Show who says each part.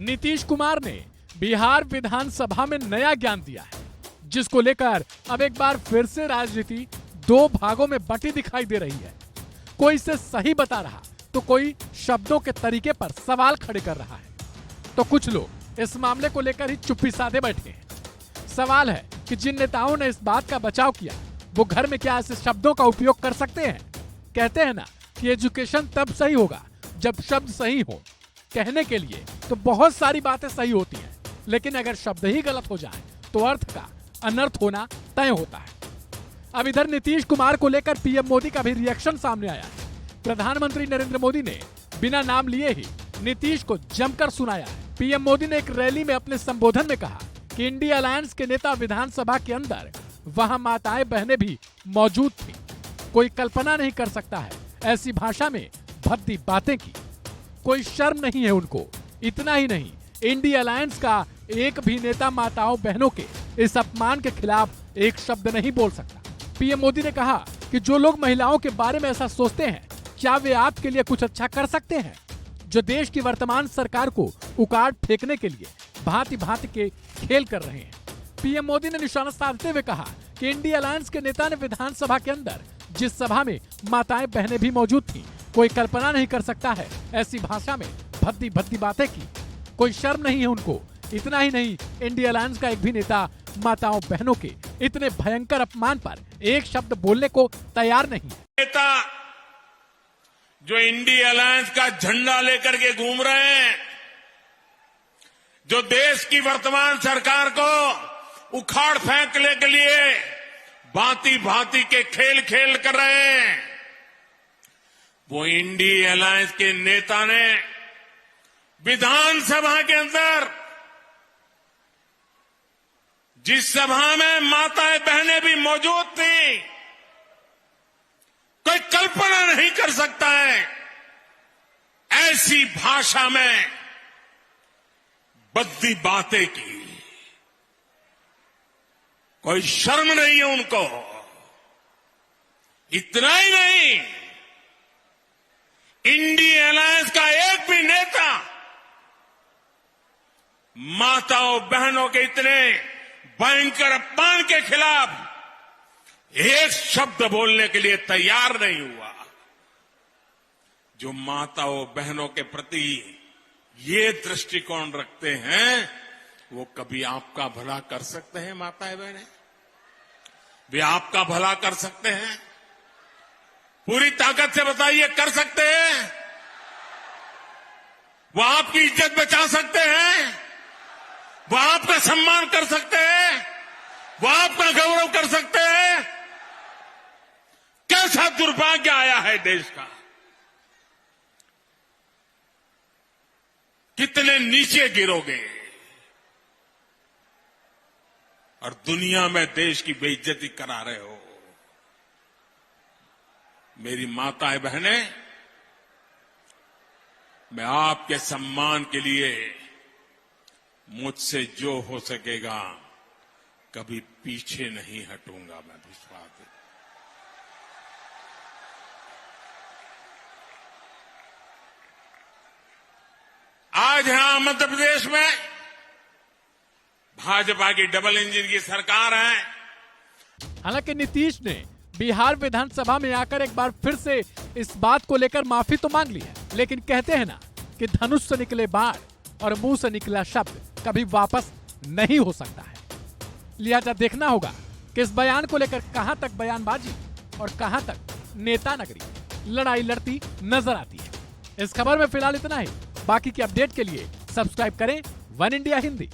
Speaker 1: नीतीश कुमार ने बिहार विधानसभा में नया ज्ञान दिया है, जिसको लेकर अब एक बार फिर से राजनीति दो भागों में बंटी दिखाई दे रही है। कोई इसे सही बता रहा तो कोई शब्दों के तरीके पर सवाल खड़े कर रहा है, तो कुछ लोग इस मामले को लेकर ही चुप्पी साधे बैठे हैं। सवाल है कि जिन नेताओं ने इस बात का बचाव किया वो घर में क्या ऐसे शब्दों का उपयोग कर सकते हैं? कहते हैं ना कि एजुकेशन तब सही होगा जब शब्द सही हो। कहने के लिए तो बहुत सारी बातें सही होती हैं, लेकिन अगर शब्द ही गलत हो जाए तो अर्थ का अनर्थ होना तय होता है। अब इधर नीतीश कुमार को लेकर पीएम मोदी का भी रिएक्शन सामने आया है। प्रधानमंत्री नरेंद्र मोदी ने बिना नाम लिए ही नीतीश को जमकर सुनाया है। पीएम मोदी ने एक रैली में अपने संबोधन में कहा कि इंडिया अलायंस के नेता विधानसभा के अंदर वहां माताएं बहनें भी मौजूद थी। कोई कल्पना नहीं कर सकता है ऐसी भाषा में भद्दी बातें की। कोई शर्म नहीं है उनको। इतना ही नहीं, इंडिया अलायंस का एक भी नेता माताओं बहनों के इस अपमान के खिलाफ एक शब्द नहीं बोल सकता। पीएम मोदी ने कहा कि जो लोग महिलाओं के बारे में ऐसा सोचते हैं, क्या वे आपके लिए कुछ अच्छा कर सकते हैं? जो देश की वर्तमान सरकार को उखाड़ फेंकने के लिए भांति भांति के खेल कर रहे हैं। पीएम मोदी ने निशाना साधते हुए कहा कि इंडिया अलायंस के नेता ने विधानसभा के अंदर जिस सभा में माताएं बहनें भी मौजूद थीं, कोई कल्पना नहीं कर सकता है ऐसी भाषा में भद्दी भद्दी बातें की। कोई शर्म नहीं है उनको। इतना ही नहीं, इंडिया अलायंस का एक भी नेता माताओं बहनों के इतने भयंकर अपमान पर एक शब्द बोलने को तैयार नहीं है।
Speaker 2: नेता जो इंडिया अलायंस का झंडा लेकर के घूम रहे हैं, जो देश की वर्तमान सरकार को उखाड़ फेंकने के लिए भांति भांति के खेल खेल कर रहे हैं, वो इंडिया अलायंस के नेता ने विधानसभा के अंदर जिस सभा में माताएं बहनें भी मौजूद थी, कोई कल्पना नहीं कर सकता है ऐसी भाषा में भद्दी बातें की। कोई शर्म नहीं है उनको। इतना ही नहीं, इंडिया अलायंस का एक भी नेता माताओं बहनों के इतने भयंकर अपमान के खिलाफ एक शब्द बोलने के लिए तैयार नहीं हुआ। जो माताओं बहनों के प्रति ये दृष्टिकोण रखते हैं, वो कभी आपका भला कर सकते हैं? माताएं बहनें, वे आपका भला कर सकते हैं? पूरी ताकत से बताइए, कर सकते हैं? वो आपकी इज्जत बचा सकते हैं? वो आपका सम्मान कर सकते हैं? वो आपका गौरव कर सकते हैं? कैसा दुर्भाग्य आया है देश का। कितने नीचे गिरोगे और दुनिया में देश की बेइज्जती करा रहे हो। मेरी माताएं बहनें, मैं आपके सम्मान के लिए मुझसे जो हो सकेगा कभी पीछे नहीं हटूंगा। मैं विश्वास है। आज यहां मध्य प्रदेश में भाजपा की डबल इंजन की सरकार है।
Speaker 1: हालांकि नीतीश ने बिहार विधानसभा में आकर एक बार फिर से इस बात को लेकर माफी तो मांग ली है, लेकिन कहते हैं ना कि धनुष से निकले बाण और मुंह से निकला शब्द कभी वापस नहीं हो सकता है। लिहाजा देखना होगा कि इस बयान को लेकर कहां तक बयानबाजी और कहां तक नेता नगरी लड़ाई लड़ती नजर आती है। इस खबर में फिलहाल इतना ही। बाकी की अपडेट के लिए सब्सक्राइब करें वन इंडिया हिंदी।